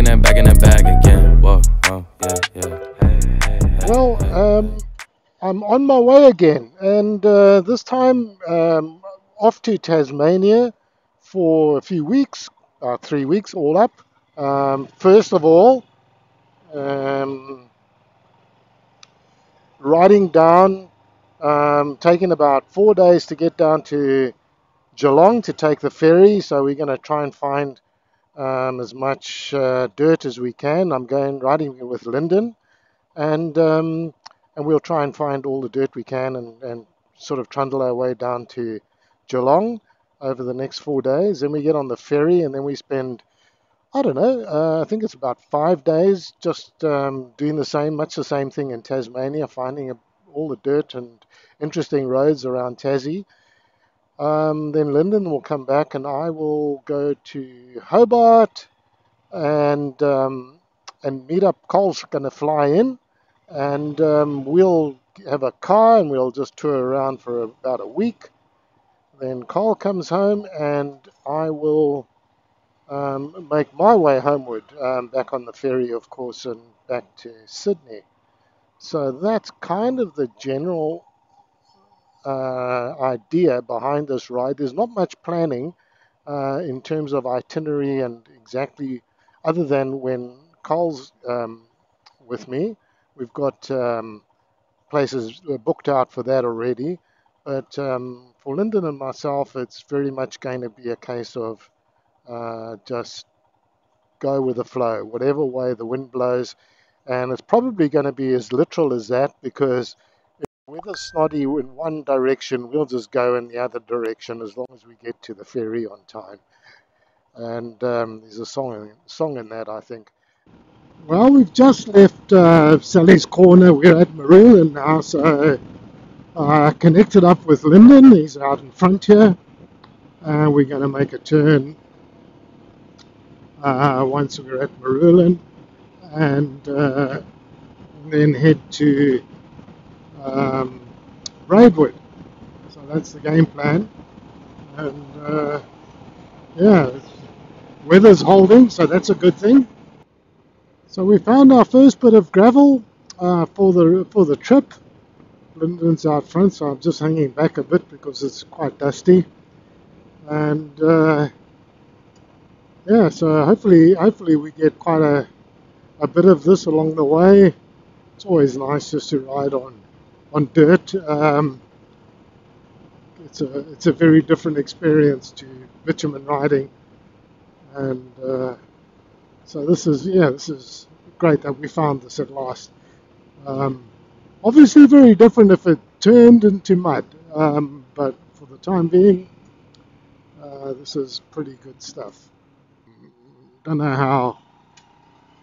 back in that bag again. Whoa, oh, yeah. Well, I'm on my way again, and this time off to Tasmania for a few weeks, 3 weeks all up. First of all, riding down, taking about 4 days to get down to Geelong to take the ferry. So we're going to try and find as much dirt as we can. I'm going riding with Lyndon, and we'll try and find all the dirt we can and sort of trundle our way down to Geelong over the next 4 days. Then we get on the ferry, and then we spend, I don't know, I think it's about 5 days just doing much the same thing in Tasmania, finding all the dirt and interesting roads around Tassie. Then Lyndon will come back, and I will go to Hobart and meet up. Cole's going to fly in, and we'll have a car and we'll just tour around for about a week. Then Cole comes home, and I will make my way homeward, back on the ferry, of course, and back to Sydney. So that's kind of the general idea behind this ride. There's not much planning in terms of itinerary and exactly, other than when Cole's with me. We've got places booked out for that already. But for Lyndon and myself, it's very much going to be a case of just go with the flow, whatever way the wind blows. And it's probably going to be as literal as that, because if the weather's snotty in one direction, we'll just go in the other direction as long as we get to the ferry on time. And there's a song in that, I think. Well, we've just left Sally's Corner. We're at Marulan now, so I connected up with Lyndon. He's out in front here. We're going to make a turn once we're at Marulan, and then head to Braidwood. So that's the game plan. And weather's holding, so that's a good thing. So we found our first bit of gravel for the trip. Lyndon's out front, so I'm just hanging back a bit because it's quite dusty. And so hopefully we get quite a bit of this along the way. It's always nice just to ride on dirt. It's a very different experience to bitumen riding, and so this is great that we found this at last. Obviously very different if it turned into mud, but for the time being, this is pretty good stuff. Don't know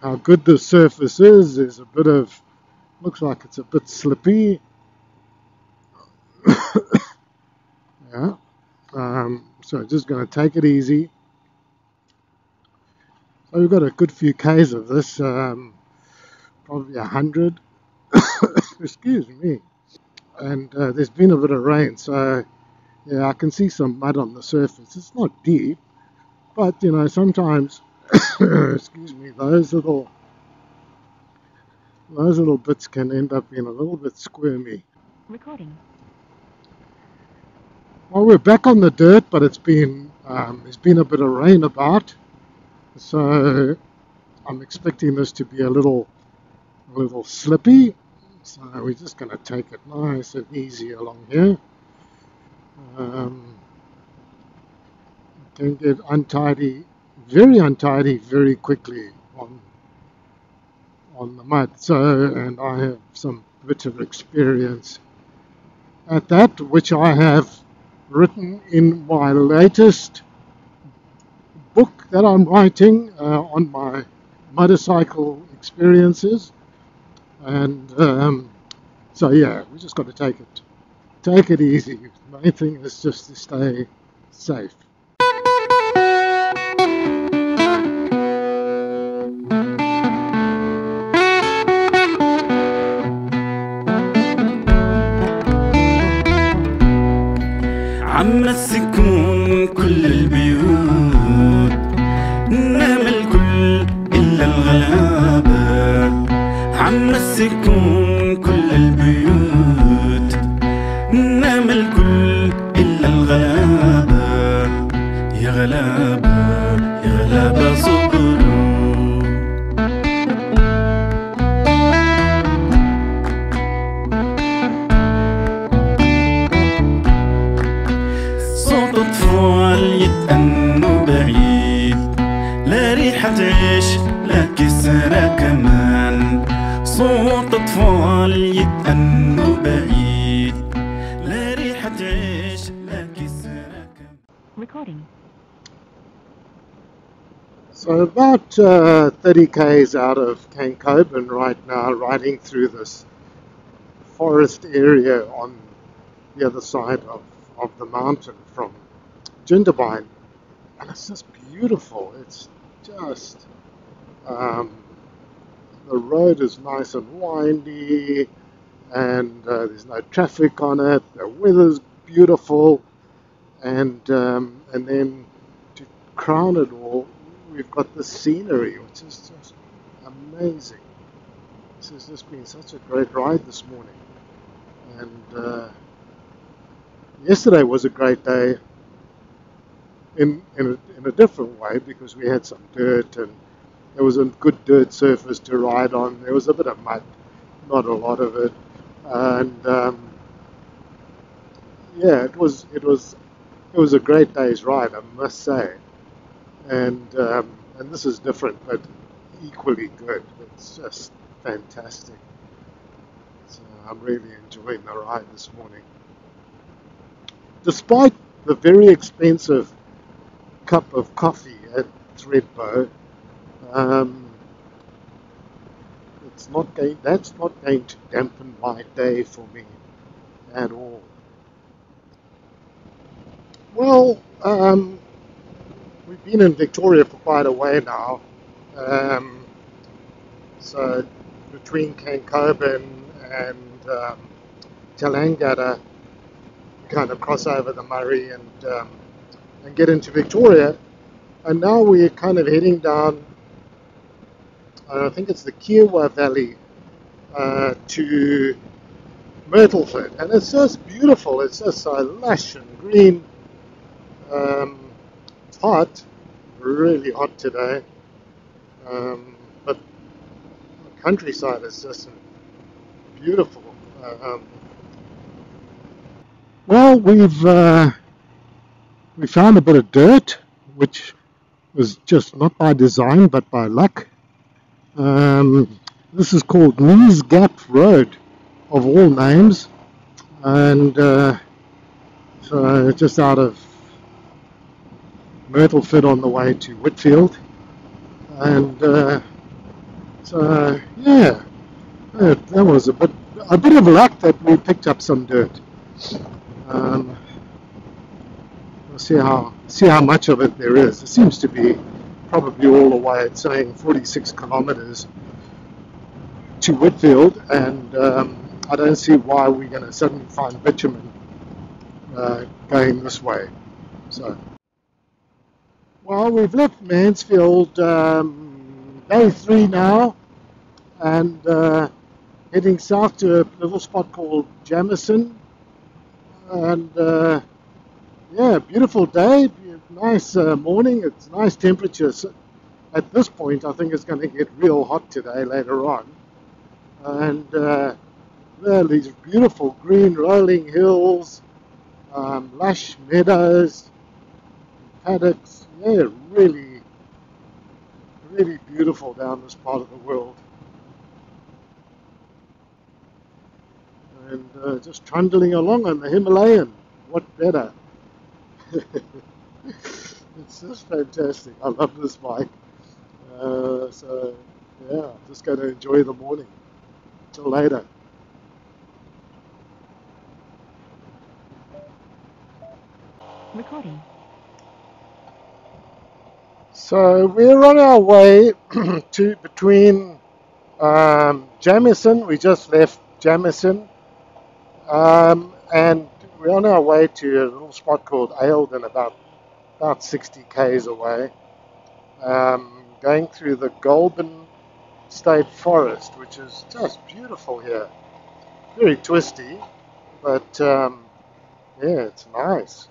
how good the surface is. There's a bit of, looks like it's a bit slippy. Yeah. So just going to take it easy. So we've got a good few Ks of this, probably 100. Excuse me. And there's been a bit of rain, so yeah, I can see some mud on the surface. It's not deep, but sometimes, excuse me, those little bits can end up being a little bit squirmy. Recording. Well, we're back on the dirt, but there's been a bit of rain about, so I'm expecting this to be a little slippy. So we're just going to take it nice and easy along here. Can get very untidy very quickly on the mud. And I have some bit of experience at that, which I have written in my latest book that I'm writing on my motorcycle experiences. And so yeah, we just got to take it easy. The main thing is just to stay safe. عم السكون كل البيوت نام الكل إلا سكون كل البيوت نام الكل إلا الغلابة يا غلابة يا غلابة صبروا صوت أطفال يتأنوا بعيد لا ريحة عيش لا كسرة كمان صوت أطفال يتأنوا بعيد لا ريحة عيش لا كسرة كمان. Recording. So about 30 k's out of Cape Coben right now, riding through this forest area on the other side of the mountain from Jindabyne, and it's just beautiful. It's just the road is nice and windy, and there's no traffic on it. The weather's beautiful, and then to crown it all, we've got the scenery, which is just amazing. This has just been such a great ride this morning, and yesterday was a great day in a different way, because we had some dirt and there was a good dirt surface to ride on. There was a bit of mud, not a lot of it, and yeah, it was a great day's ride, I must say. And this is different, but equally good. It's just fantastic. So I'm really enjoying the ride this morning. Despite the very expensive cup of coffee at Threadbow, that's not going to dampen my day for me at all. Well, we've been in Victoria for quite a while now, so between Cape Coben and Tallangatta, we kind of cross over the Murray and get into Victoria, and now we're kind of heading down, I think it's the Kiowa Valley, to Myrtleford, and it's just beautiful. It's just so lush and green. It's hot, really hot today, but the countryside is just beautiful. Well, we found a bit of dirt, which was just not by design but by luck. This is called Knees Gap Road, of all names, and so just out of Myrtleford on the way to Whitfield, and so yeah, that was a bit of luck that we picked up some dirt. We'll see how much of it there is. It seems to be probably all the way. It's saying 46 kilometers to Whitfield, and I don't see why we're going to suddenly find bitumen going this way. So, well, we've left Mansfield day 3 now, and heading south to a little spot called Jamison, and yeah, beautiful day, nice morning. It's nice temperatures. At this point, I think it's going to get real hot today later on, and there are these beautiful green rolling hills, lush meadows, paddocks. Yeah, really, really beautiful down this part of the world. And just trundling along on the Himalayan. What better? It's just fantastic. I love this bike. So yeah, I'm just going to enjoy the morning. Till later. Recording. So we're on our way to between Jamison. We just left Jamison, and we're on our way to a little spot called Aildon, about 60 k's away. Going through the Goulburn State Forest, which is just beautiful here. Very twisty, but yeah, it's nice.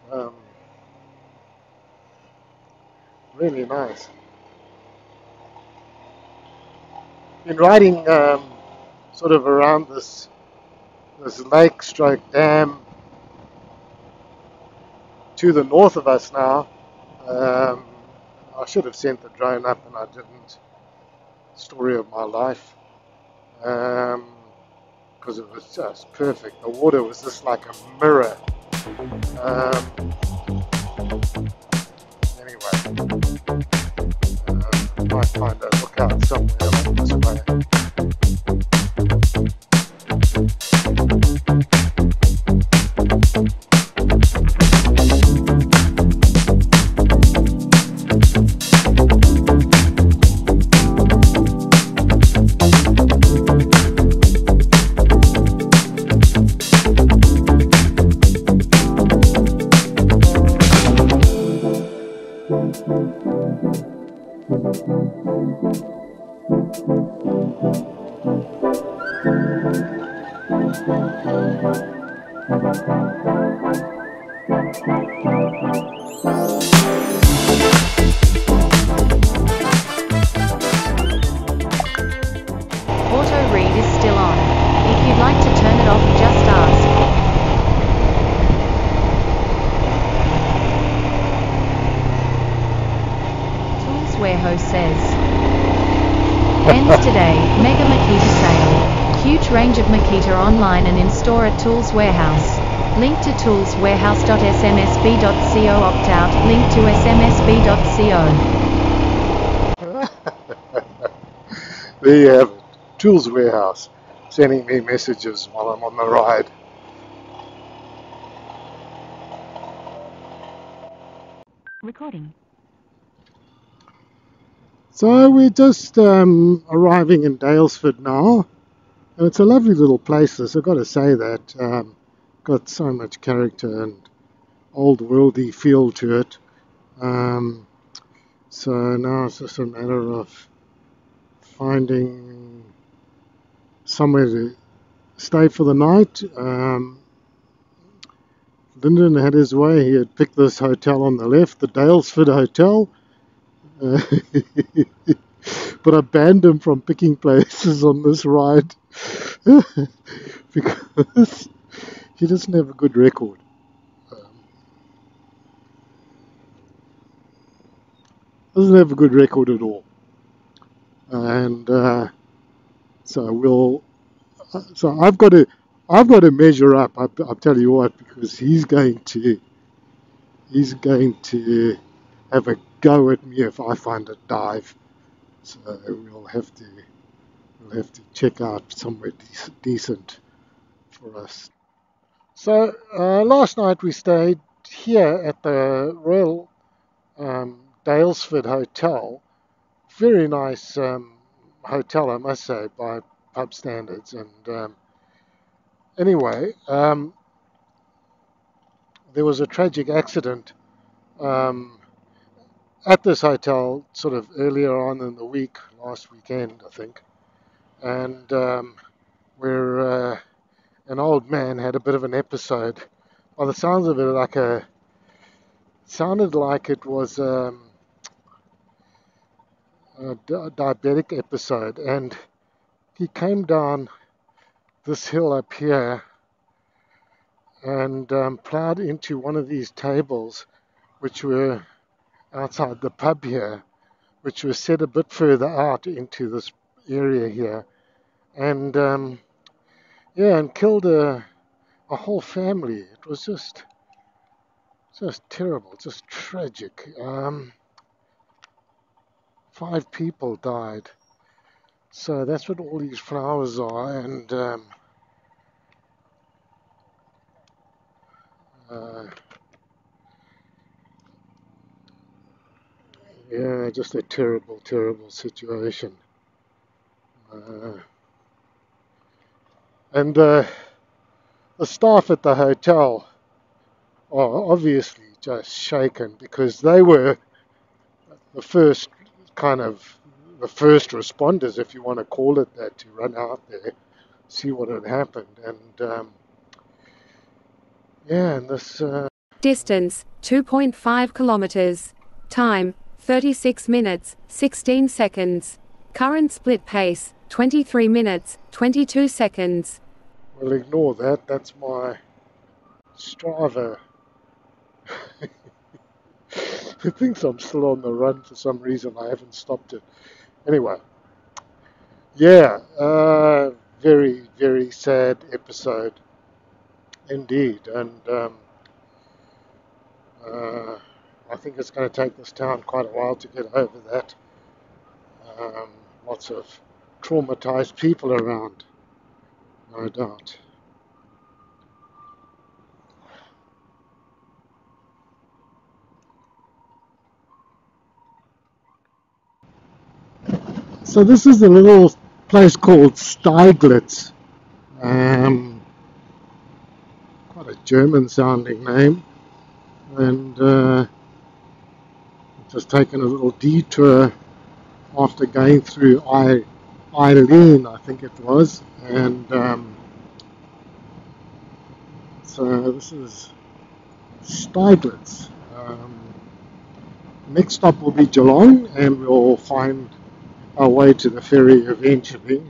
Really nice. Been riding sort of around this lake stroke dam to the north of us now. I should have sent the drone up and I didn't. Story of my life. Because it was just perfect. The water was just like a mirror. Anyway, might find a lookout somewhere along this way. Auto read is still on. If you'd like to turn it off, just ask. Tools Warehouse says. Ends today, Mega Makita sale. Huge range of Makita online and in-store at Tools Warehouse. Link to toolswarehouse.smsb.co. Opt out. Link to smsb.co. There you have it. Tools Warehouse sending me messages while I'm on the ride. Recording. So we're just arriving in Daylesford now, and it's a lovely little place. I've got to say that. Got so much character and old worldy feel to it. So now it's just a matter of finding somewhere to stay for the night. Lyndon had his way. He had picked this hotel on the left, the Daylesford Hotel. But I banned him from picking places on this ride because he doesn't have a good record. Doesn't have a good record at all. And so I've got to measure up. I'll tell you what, because he's going to have a go at me if I find a dive. So we'll have to check out somewhere decent for us. So last night we stayed here at the Royal Daylesford Hotel. Very nice hotel, I must say, by pub standards. And anyway, there was a tragic accident at this hotel sort of earlier on in the week, last weekend, I think. And where an old man had a bit of an episode. By the sounds of it, sounded like it was a diabetic episode, and he came down this hill up here and plowed into one of these tables which were outside the pub here, which was set a bit further out into this area here, and and killed a whole family. It was just terrible, just tragic. 5 people died. So that's what all these flowers are, and yeah, just a terrible, terrible situation. And the staff at the hotel are obviously just shaken, because they were the the first responders, if you want to call it that, to run out there, see what had happened. And yeah, and this Distance 2.5 kilometers. Time 36 minutes 16 seconds. Current split pace 23 minutes 22 seconds. well, ignore that. That's my Strava. It thinks I'm still on the run for some reason. I haven't stopped it. Anyway, yeah, very, very sad episode indeed. And I think it's going to take this town quite a while to get over that. Lots of traumatized people around, no doubt. So this is a little place called Steiglitz. Quite a German-sounding name, and just taken a little detour after going through Eileen, I think it was, and so this is Steiglitz. Next stop will be Geelong, and we'll find our way to the ferry eventually.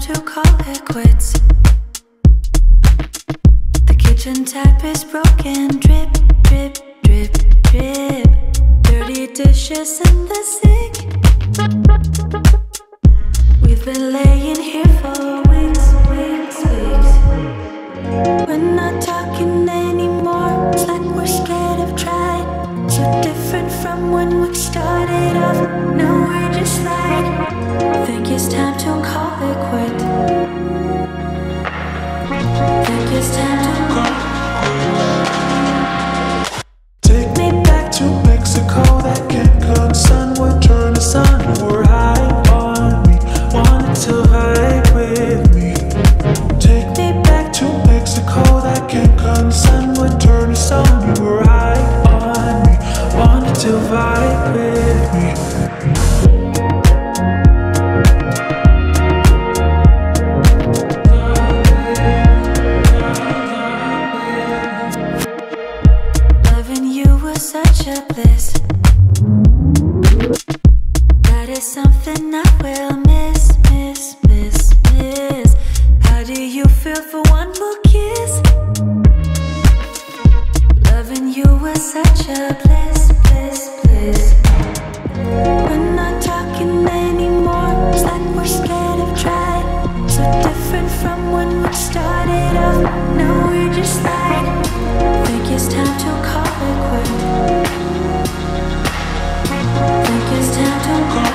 to call it quits. The kitchen tap is broken. Drip, drip, drip, drip. Dirty dishes in the sink. We've been laying here for weeks, weeks, weeks. We're not talking anymore. It's like we're scared of trying. So different from when we started off. Now we're just like, think it's time to call it quit. Think it's time to call. Take me back to Mexico. That Cancun sun would turn the sun. We're high on me, wanted to vibe with me. Take me back to Mexico. That Cancun sun would turn the sun. You were high on me, wanted to vibe with me. Loving you was such a bliss. That is something I will miss, miss, miss, miss. How do you feel for one more kiss? Loving you was such a bliss, bliss, bliss. We're not talking anymore. It's like we're scared of trying. So different from when we started off. Now we're just like, think it's time to call it quit. Think it's time to call.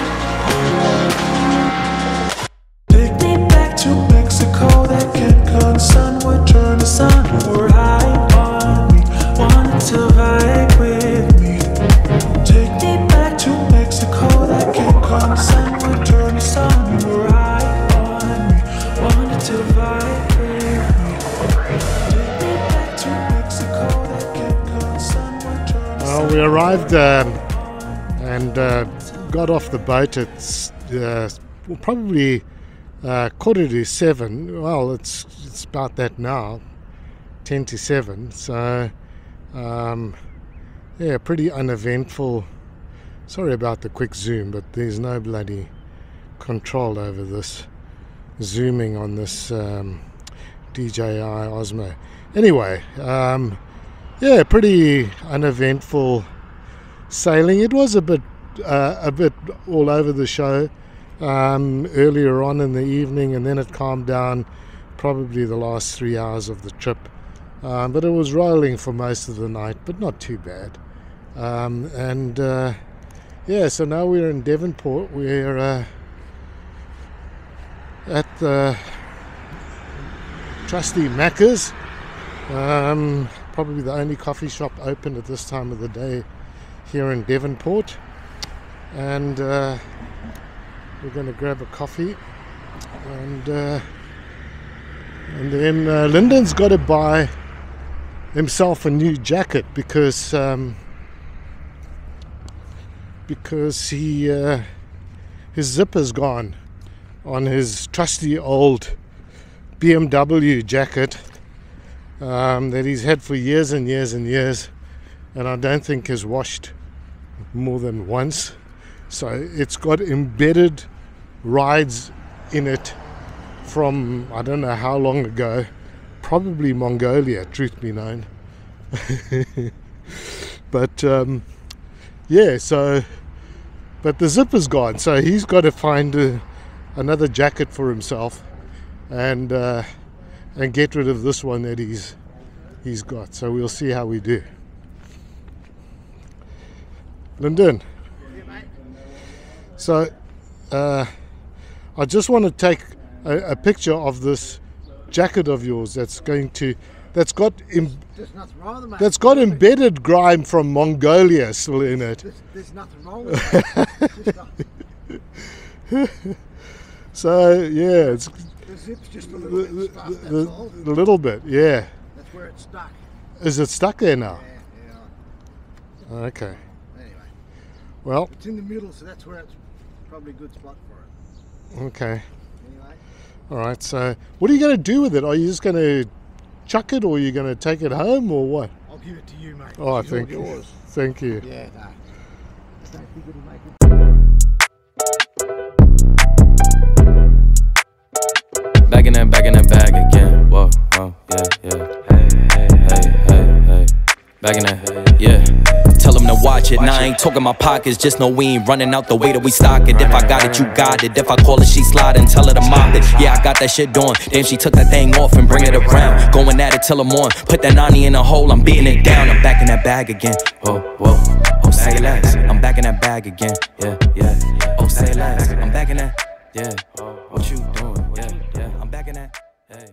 Take me back to Mexico. That Cancun sun would turn the sun. We're high on me, wanted to vibe with me. Take me back to Mexico. That Cancun sun would turn the sun. We're high on me, wanted to vibe with me. Take me back to Mexico. That Cancun sun would turn the sun. Well, we arrived and got off the boat at probably 6:45. Well, it's about that now, 6:50. So, yeah, pretty uneventful. Sorry about the quick zoom, but there's no bloody control over this zooming on this DJI Osmo. Anyway, yeah, pretty uneventful sailing. It was a bit all over the show earlier on in the evening, and then it calmed down probably the last 3 hours of the trip. But it was rolling for most of the night, but not too bad. Yeah, so now we're in Devonport. We're at the Trusty Macca's, probably the only coffee shop open at this time of the day here in Devonport, and we're going to grab a coffee, and then Lyndon's got to buy himself a new jacket because he his zipper's gone on his trusty old BMW jacket that he's had for years and years and years, and I don't think has washed more than once. So it's got embedded rides in it from I don't know how long ago, probably Mongolia, truth be known. But yeah, so but the zipper's gone, so he's got to find another jacket for himself and get rid of this one that he's got. So we'll see how we do. Lyndon, so I just want to take a picture of this jacket of yours that's got embedded grime from Mongolia still in it. There's nothing wrong with it. So yeah, it's The zip's just a little bit stuck, that's all. a little bit, yeah. That's where it's stuck. Is it stuck there now? Yeah. Okay. Anyway, Well, it's in the middle, so that's where it's probably a good spot for it. okay. Anyway, All right. So, what are you going to do with it? Are you just going to chuck it, or are you going to take it home, or what? I'll give it to you, mate. Oh, It's all thank you. yours. Thank you. Yeah, no. Don't think it'll make it. Back in that bag again. Whoa, whoa, yeah, yeah. Hey, hey, hey, hey, hey. Back in that, yeah. Tell them to watch it. Now I ain't talking my pockets. Just know we ain't running out the way that we stock it. If I got it, you got it. If I call it, she slide and tell her to mop it. Yeah, I got that shit doing. Damn, she took that thing off and bring it around. Going at it till I'm on. Put that 90 in a hole, I'm beating it down. I'm back in that bag again. Whoa, whoa. Oh, say less. I'm back in that bag again. Yeah, yeah. Oh, say less. I'm back in that. Yeah. What you doing? Yeah, yeah. I'm back in that. Hey.